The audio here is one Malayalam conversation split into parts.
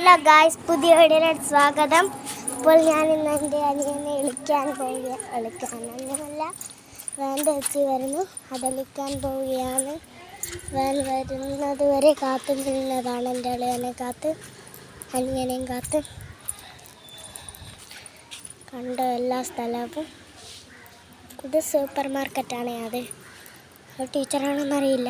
ഹലോ ഗായ്സ്, പുതിയ വീഡിയോയിലേക്ക് സ്വാഗതം. ഇപ്പോൾ ഞാൻ ഇന്ന് എൻ്റെ അനിയനെ വിളിക്കാൻ പോവുകയാണ്. അങ്ങനെയല്ല, വാൻ്റെ വെച്ച് വരുന്നു, അതളിക്കാൻ പോവുകയാണ്. വാൻ വരുന്നത് വരെ കാത്തു നിന്നതാണ് എൻ്റെ അളിയനെ കാത്ത്, അനിയനെയും കാത്ത്. കണ്ട എല്ലാ സ്ഥലവും ഇത് സൂപ്പർ മാർക്കറ്റാണ്. അത് ടീച്ചറാണെന്നറിയില്ല.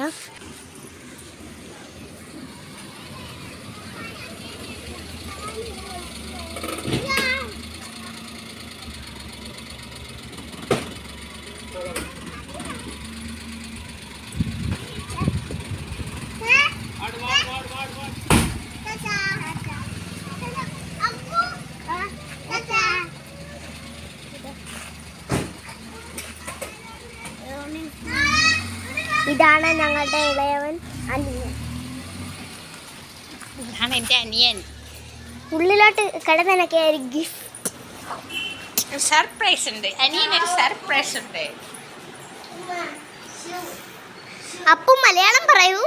ഇതാണ് ഞങ്ങളുടെ ഇളയവൻ അനിയൻ. ഇതാണ് എൻ്റെ അനിയൻ. ഉള്ളിലോട്ട് കിടന്നൊക്കെ സർപ്രൈസ് ഉണ്ട്, അനിയനൊരു സർപ്രൈസ് ഉണ്ട്. അപ്പം മലയാളം പറയൂ.